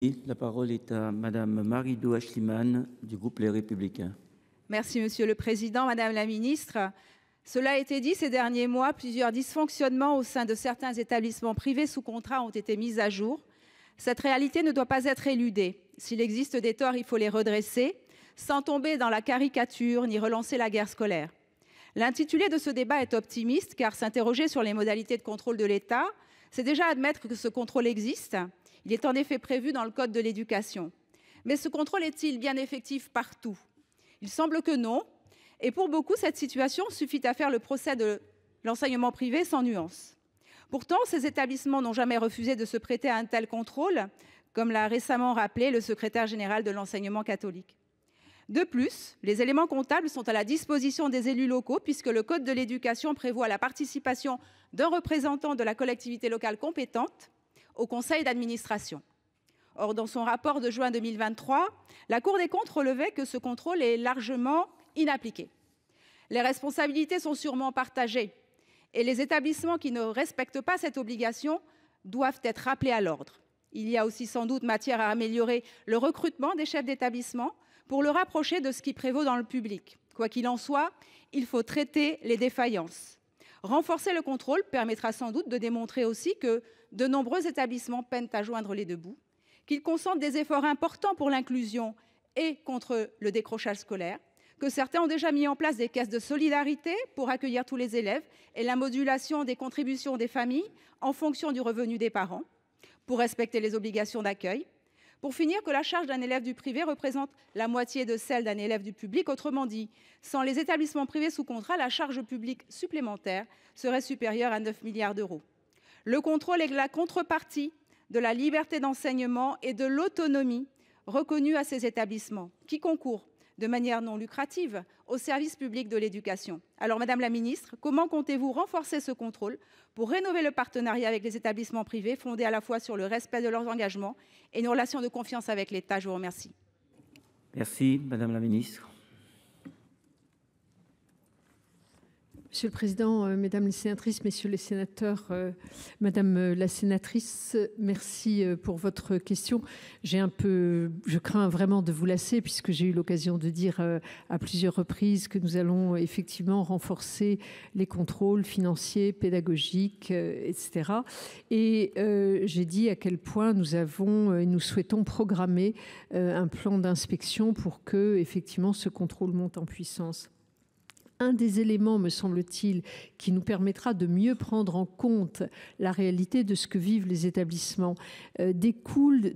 La parole est à Madame Marie-Do Aeschlimann du groupe Les Républicains. Merci Monsieur le Président, Madame la Ministre. Cela a été dit ces derniers mois, plusieurs dysfonctionnements au sein de certains établissements privés sous contrat ont été mis à jour. Cette réalité ne doit pas être éludée. S'il existe des torts, il faut les redresser, sans tomber dans la caricature ni relancer la guerre scolaire. L'intitulé de ce débat est optimiste, car s'interroger sur les modalités de contrôle de l'État, c'est déjà admettre que ce contrôle existe. Il est en effet prévu dans le Code de l'éducation. Mais ce contrôle est-il bien effectif partout? Il semble que non. Et pour beaucoup, cette situation suffit à faire le procès de l'enseignement privé sans nuance. Pourtant, ces établissements n'ont jamais refusé de se prêter à un tel contrôle, comme l'a récemment rappelé le secrétaire général de l'enseignement catholique. De plus, les éléments comptables sont à la disposition des élus locaux, puisque le Code de l'éducation prévoit la participation d'un représentant de la collectivité locale compétente au conseil d'administration. Or, dans son rapport de juin 2023, la Cour des comptes relevait que ce contrôle est largement inappliqué. Les responsabilités sont sûrement partagées et les établissements qui ne respectent pas cette obligation doivent être rappelés à l'ordre. Il y a aussi sans doute matière à améliorer le recrutement des chefs d'établissement pour le rapprocher de ce qui prévaut dans le public. Quoi qu'il en soit, il faut traiter les défaillances. Renforcer le contrôle permettra sans doute de démontrer aussi que de nombreux établissements peinent à joindre les deux bouts, qu'ils consentent des efforts importants pour l'inclusion et contre le décrochage scolaire, que certains ont déjà mis en place des caisses de solidarité pour accueillir tous les élèves et la modulation des contributions des familles en fonction du revenu des parents, pour respecter les obligations d'accueil. Pour finir, que la charge d'un élève du privé représente la moitié de celle d'un élève du public. Autrement dit, sans les établissements privés sous contrat, la charge publique supplémentaire serait supérieure à 9 milliards d'euros. Le contrôle est la contrepartie de la liberté d'enseignement et de l'autonomie reconnue à ces établissements, qui concourent de manière non lucrative au service public de l'éducation. Alors, Madame la Ministre, comment comptez-vous renforcer ce contrôle pour rénover le partenariat avec les établissements privés, fondé à la fois sur le respect de leurs engagements et une relation de confiance avec l'État? Je vous remercie. Merci, Madame la Ministre. Monsieur le Président, Mesdames les sénatrices, Messieurs les sénateurs, Madame la sénatrice, merci pour votre question. Je crains vraiment de vous lasser, puisque j'ai eu l'occasion de dire à plusieurs reprises que nous allons effectivement renforcer les contrôles financiers, pédagogiques, etc. Et j'ai dit à quel point nous souhaitons programmer un plan d'inspection pour que effectivement ce contrôle monte en puissance. Un des éléments, me semble-t-il, qui nous permettra de mieux prendre en compte la réalité de ce que vivent les établissements découle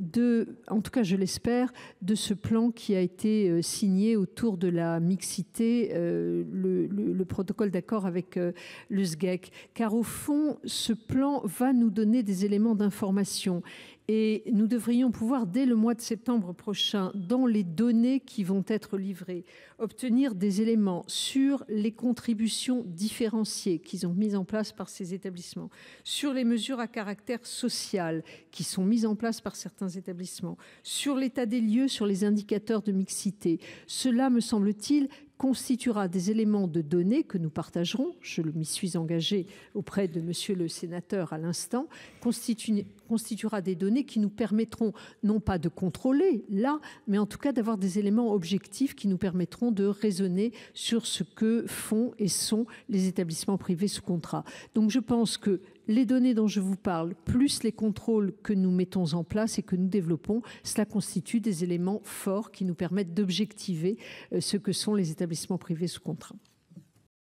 en tout cas je l'espère, de ce plan qui a été signé autour de la mixité, le protocole d'accord avec le SGEC. Car au fond, ce plan va nous donner des éléments d'information. Et nous devrions pouvoir, dès le mois de septembre prochain, dans les données qui vont être livrées, obtenir des éléments sur les contributions différenciées qui sont mises en place par ces établissements, sur les mesures à caractère social qui sont mises en place par certains établissements, sur l'état des lieux, sur les indicateurs de mixité. Cela, me semble-t-il, constituera des éléments de données que nous partagerons, je m'y suis engagée auprès de Monsieur le sénateur à l'instant, constituera des données qui nous permettront non pas de contrôler là, mais en tout cas d'avoir des éléments objectifs qui nous permettront de raisonner sur ce que font et sont les établissements privés sous contrat. Donc je pense que les données dont je vous parle, plus les contrôles que nous mettons en place et que nous développons, cela constitue des éléments forts qui nous permettent d'objectiver ce que sont les établissements privés sous contrat.